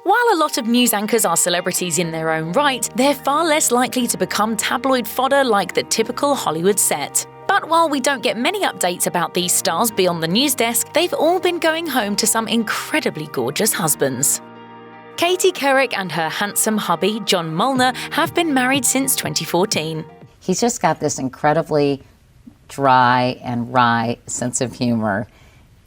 While a lot of news anchors are celebrities in their own right, they're far less likely to become tabloid fodder like the typical Hollywood set. But while we don't get many updates about these stars beyond the news desk, they've all been going home to some incredibly gorgeous husbands. Katie Couric and her handsome hubby, John Mulner, have been married since 2014. He's just got this incredibly dry and wry sense of humor,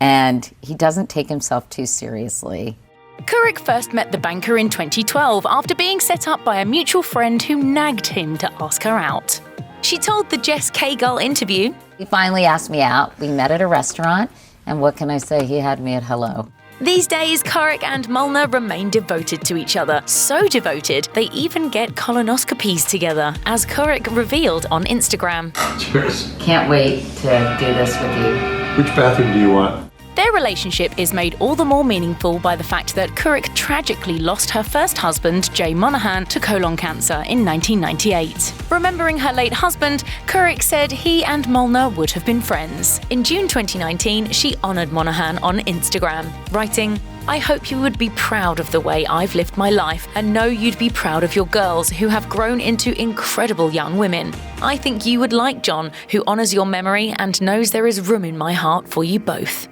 and he doesn't take himself too seriously. Couric first met the banker in 2012 after being set up by a mutual friend who nagged him to ask her out. She told the Jess Cagle interview, He finally asked me out. We met at a restaurant, and what can I say? He had me at hello. These days, Couric and Mulner remain devoted to each other. So devoted, they even get colonoscopies together, as Couric revealed on Instagram. Cheers. Can't wait to do this with you. Which bathroom do you want? Their relationship is made all the more meaningful by the fact that Couric tragically lost her first husband, Jay Monahan, to colon cancer in 1998. Remembering her late husband, Couric said he and Mulner would have been friends. In June 2019, she honored Monahan on Instagram, writing, "I hope you would be proud of the way I've lived my life and know you'd be proud of your girls who have grown into incredible young women. I think you would like John, who honors your memory and knows there is room in my heart for you both."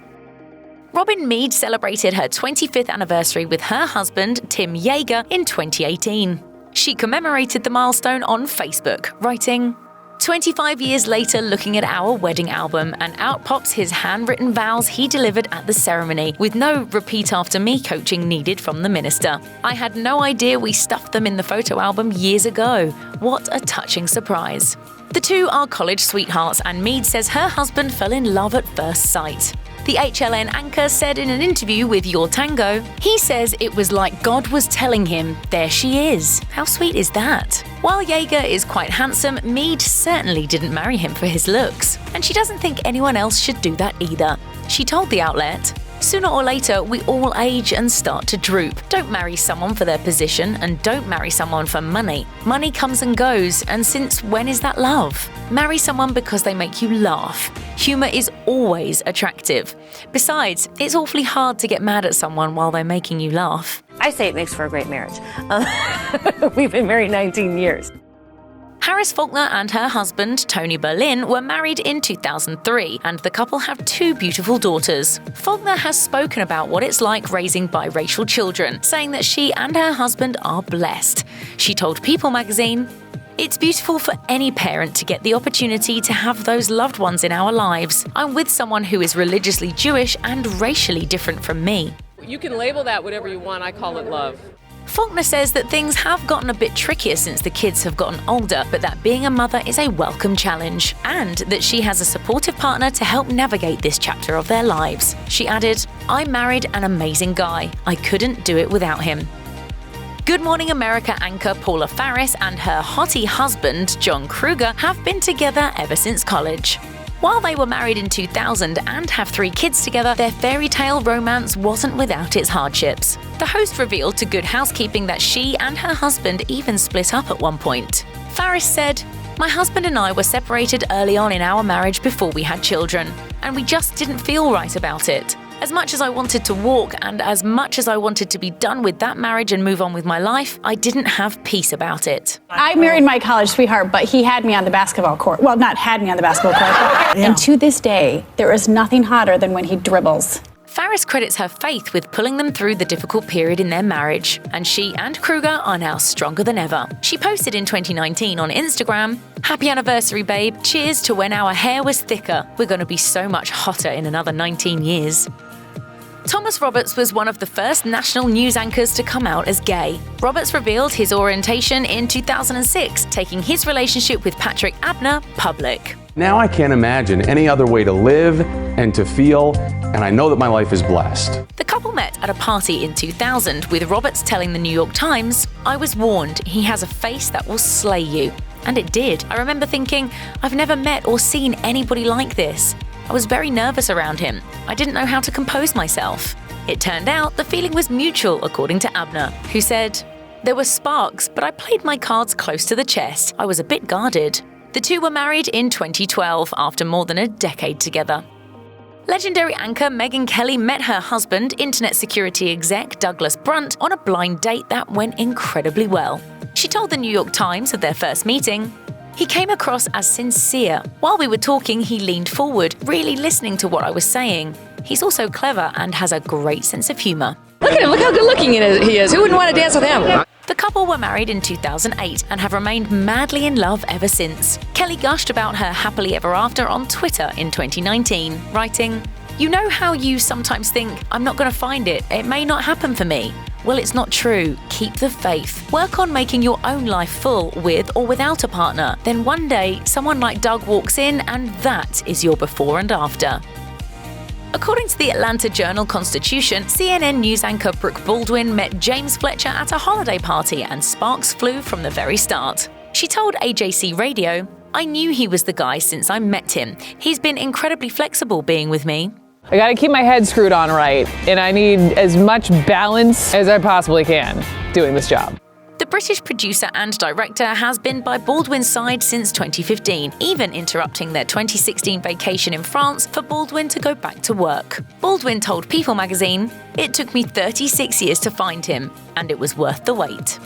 Robin Meade celebrated her 25th anniversary with her husband, Tim Yeager, in 2018. She commemorated the milestone on Facebook, writing, 25 years later, looking at our wedding album, and out pops his handwritten vows he delivered at the ceremony, with no repeat after me coaching needed from the minister. I had no idea we stuffed them in the photo album years ago. What a touching surprise. The two are college sweethearts, and Meade says her husband fell in love at first sight. The HLN anchor said in an interview with Your Tango, he says it was like God was telling him, there she is. How sweet is that? While Yeager is quite handsome, Meade certainly didn't marry him for his looks. And she doesn't think anyone else should do that either. She told the outlet, "Sooner or later, we all age and start to droop. Don't marry someone for their position, and don't marry someone for money. Money comes and goes, and since when is that love? Marry someone because they make you laugh. Humor is always attractive. Besides, it's awfully hard to get mad at someone while they're making you laugh." I say it makes for a great marriage. We've been married 19 years. Harris Faulkner and her husband, Tony Berlin, were married in 2003, and the couple have two beautiful daughters. Faulkner has spoken about what it's like raising biracial children, saying that she and her husband are blessed. She told People magazine, "It's beautiful for any parent to get the opportunity to have those loved ones in our lives. I'm with someone who is religiously Jewish and racially different from me." You can label that whatever you want. I call it love. Faulkner says that things have gotten a bit trickier since the kids have gotten older, but that being a mother is a welcome challenge, and that she has a supportive partner to help navigate this chapter of their lives. She added, "I married an amazing guy. I couldn't do it without him." Good Morning America anchor Paula Faris and her hottie husband, John Kruger, have been together ever since college. While they were married in 2000 and have 3 kids together, their fairy tale romance wasn't without its hardships. The host revealed to Good Housekeeping that she and her husband even split up at one point. Faris said, "My husband and I were separated early on in our marriage before we had children, and we just didn't feel right about it. As much as I wanted to walk and as much as I wanted to be done with that marriage and move on with my life, I didn't have peace about it." I married my college sweetheart, but he had me on the basketball court. Well, not had me on the basketball court, but and to this day, there is nothing hotter than when he dribbles. Faris credits her faith with pulling them through the difficult period in their marriage, and she and Kruger are now stronger than ever. She posted in 2019 on Instagram, "Happy anniversary, babe. Cheers to when our hair was thicker. We're going to be so much hotter in another 19 years. Thomas Roberts was one of the first national news anchors to come out as gay. Roberts revealed his orientation in 2006, taking his relationship with Patrick Abner public. Now I can't imagine any other way to live and to feel, and I know that my life is blessed. The couple met at a party in 2000, with Roberts telling the New York Times, "I was warned, he has a face that will slay you." And it did. I remember thinking, I've never met or seen anybody like this. I was very nervous around him. I didn't know how to compose myself. It turned out the feeling was mutual, according to Abner, who said, "There were sparks, but I played my cards close to the chest. I was a bit guarded." The two were married in 2012 after more than a decade together. Legendary anchor Megyn Kelly met her husband, internet security exec Douglas Brunt, on a blind date that went incredibly well. She told the New York Times of their first meeting, "He came across as sincere. While we were talking, he leaned forward, really listening to what I was saying. He's also clever and has a great sense of humor." Look at him, look how good looking he is. Who wouldn't want to dance with him? The couple were married in 2008 and have remained madly in love ever since. Kelly gushed about her happily ever after on Twitter in 2019, writing, "You know how you sometimes think, I'm not going to find it, it may not happen for me? Well, it's not true. Keep the faith. Work on making your own life full with or without a partner. Then one day, someone like Doug walks in and that is your before and after." According to the Atlanta Journal-Constitution, CNN news anchor Brooke Baldwin met James Fletcher at a holiday party and sparks flew from the very start. She told AJC Radio, "I knew he was the guy since I met him. He's been incredibly flexible being with me. I gotta keep my head screwed on right, and I need as much balance as I possibly can doing this job." The British producer and director has been by Baldwin's side since 2015, even interrupting their 2016 vacation in France for Baldwin to go back to work. Baldwin told People magazine, "It took me 36 years to find him, and it was worth the wait."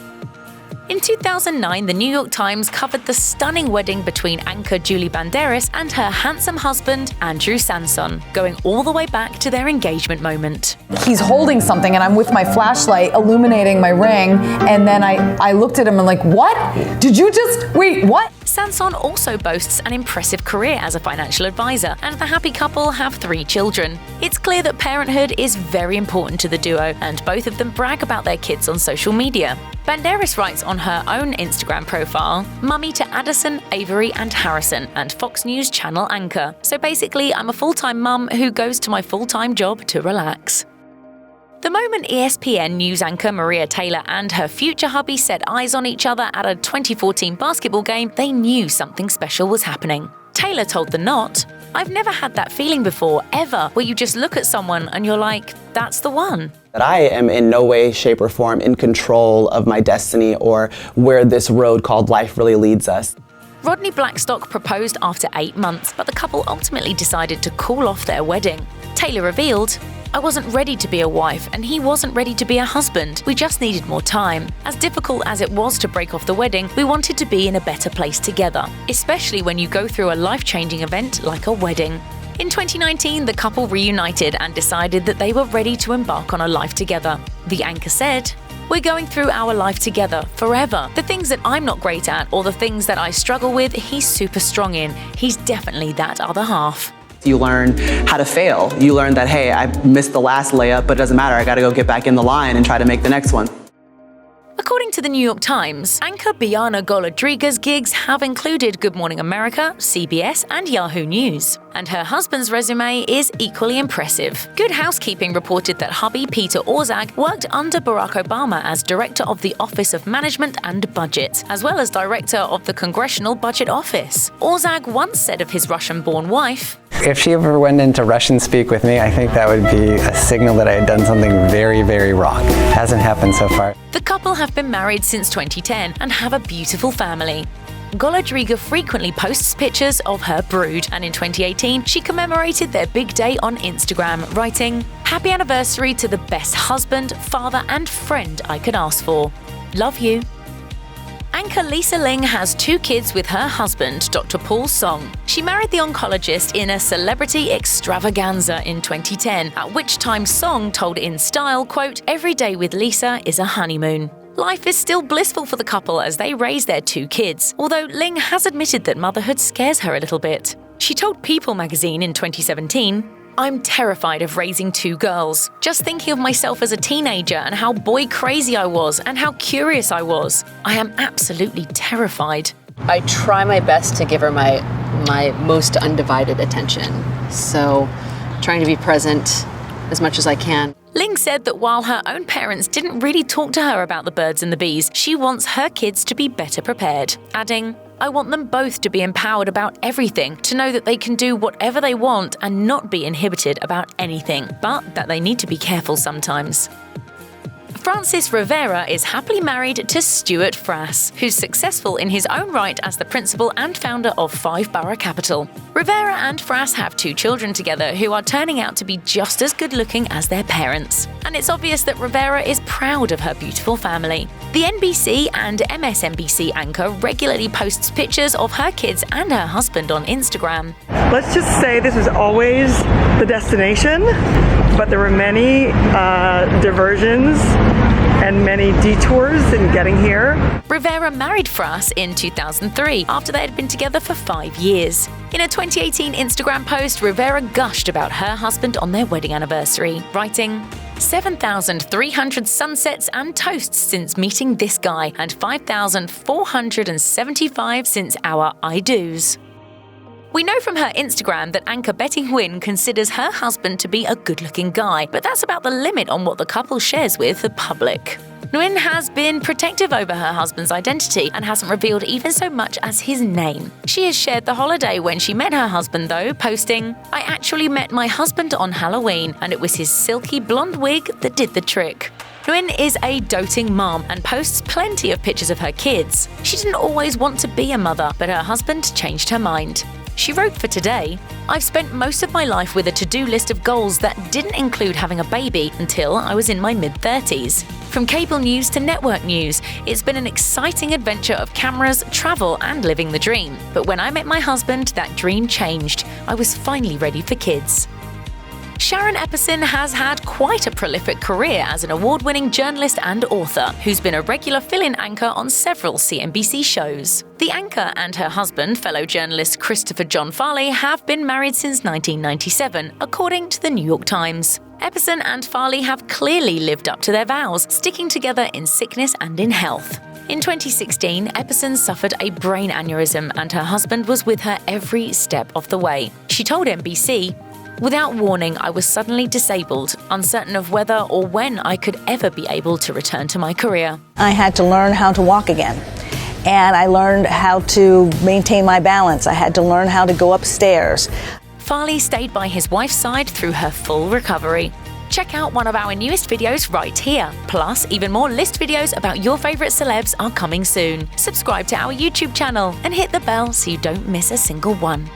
In 2009, the New York Times covered the stunning wedding between anchor Julie Banderas and her handsome husband, Andrew Sanson, going all the way back to their engagement moment. He's holding something and I'm with my flashlight illuminating my ring, and then I looked at him and like, "What? Did you just, wait, what?" Sanson also boasts an impressive career as a financial advisor, and the happy couple have 3 children. It's clear that parenthood is very important to the duo, and both of them brag about their kids on social media. Banderas writes on her own Instagram profile, "Mummy to Addison, Avery and Harrison, and Fox News channel anchor. So basically, I'm a full-time mum who goes to my full-time job to relax." The moment ESPN news anchor Maria Taylor and her future hubby set eyes on each other at a 2014 basketball game, they knew something special was happening. Taylor told The Knot, "I've never had that feeling before, ever, where you just look at someone and you're like, that's the one." That I am in no way, shape, or form in control of my destiny or where this road called life really leads us. Rodney Blackstock proposed after 8 months, but the couple ultimately decided to call off their wedding. Taylor revealed, "I wasn't ready to be a wife, and he wasn't ready to be a husband. We just needed more time. As difficult as it was to break off the wedding, we wanted to be in a better place together, especially when you go through a life-changing event like a wedding." In 2019, the couple reunited and decided that they were ready to embark on a life together. The anchor said, "We're going through our life together, forever. The things that I'm not great at or the things that I struggle with, he's super strong in. He's definitely that other half." You learn how to fail. You learn that, hey, I missed the last layup, but it doesn't matter. I got to go get back in the line and try to make the next one. According to the New York Times, anchor Bianna Golodryga's gigs have included Good Morning America, CBS, and Yahoo News. And her husband's resume is equally impressive. Good Housekeeping reported that hubby Peter Orszag worked under Barack Obama as director of the Office of Management and Budget, as well as director of the Congressional Budget Office. Orszag once said of his Russian-born wife, "If she ever went into Russian speak with me, I think that would be a signal that I had done something very, very wrong." Hasn't happened so far. The couple have been married since 2010 and have a beautiful family. Golodryga frequently posts pictures of her brood, and in 2018, she commemorated their big day on Instagram, writing, "Happy anniversary to the best husband, father, and friend I could ask for. Love you." Anchor Lisa Ling has 2 kids with her husband, Dr. Paul Song. She married the oncologist in a celebrity extravaganza in 2010, at which time Song told In Style, quote, "Every day with Lisa is a honeymoon." Life is still blissful for the couple as they raise their 2 kids, although Ling has admitted that motherhood scares her a little bit. She told People magazine in 2017, "I'm terrified of raising 2 girls. Just thinking of myself as a teenager and how boy crazy I was and how curious I was. I am absolutely terrified." I try my best to give her my most undivided attention. So trying to be present as much as I can. Ling said that while her own parents didn't really talk to her about the birds and the bees, she wants her kids to be better prepared, adding, "I want them both to be empowered about everything, to know that they can do whatever they want and not be inhibited about anything, but that they need to be careful sometimes." Francis Rivera is happily married to Stuart Frass, who's successful in his own right as the principal and founder of 5 Borough Capital. Rivera and Frass have 2 children together who are turning out to be just as good-looking as their parents. And it's obvious that Rivera is proud of her beautiful family. The NBC and MSNBC anchor regularly posts pictures of her kids and her husband on Instagram. Let's just say this was always the destination, but there were many diversions and many detours in getting here. Rivera married Frass in 2003 after they had been together for 5 years. In a 2018 Instagram post, Rivera gushed about her husband on their wedding anniversary, writing, 7,300 sunsets and toasts since meeting this guy, and 5,475 since our I do's. We know from her Instagram that anchor Betty Nguyen considers her husband to be a good-looking guy, but that's about the limit on what the couple shares with the public. Nguyen has been protective over her husband's identity and hasn't revealed even so much as his name. She has shared the holiday when she met her husband though, posting, "I actually met my husband on Halloween and it was his silky blonde wig that did the trick." Nguyen is a doting mom and posts plenty of pictures of her kids. She didn't always want to be a mother, but her husband changed her mind. She wrote for Today, "I've spent most of my life with a to-do list of goals that didn't include having a baby until I was in my mid-30s. From cable news to network news, it's been an exciting adventure of cameras, travel, and living the dream. But when I met my husband, that dream changed. I was finally ready for kids." Sharon Epperson has had quite a prolific career as an award-winning journalist and author, who's been a regular fill-in anchor on several CNBC shows. The anchor and her husband, fellow journalist Christopher John Farley, have been married since 1997, according to the New York Times. Epperson and Farley have clearly lived up to their vows, sticking together in sickness and in health. In 2016, Epperson suffered a brain aneurysm and her husband was with her every step of the way. She told NBC, "Without warning, I was suddenly disabled, uncertain of whether or when I could ever be able to return to my career. I had to learn how to walk again. And I learned how to maintain my balance. I had to learn how to go upstairs." Farley stayed by his wife's side through her full recovery. Check out one of our newest videos right here. Plus, even more list videos about your favorite celebs are coming soon. Subscribe to our YouTube channel and hit the bell so you don't miss a single one.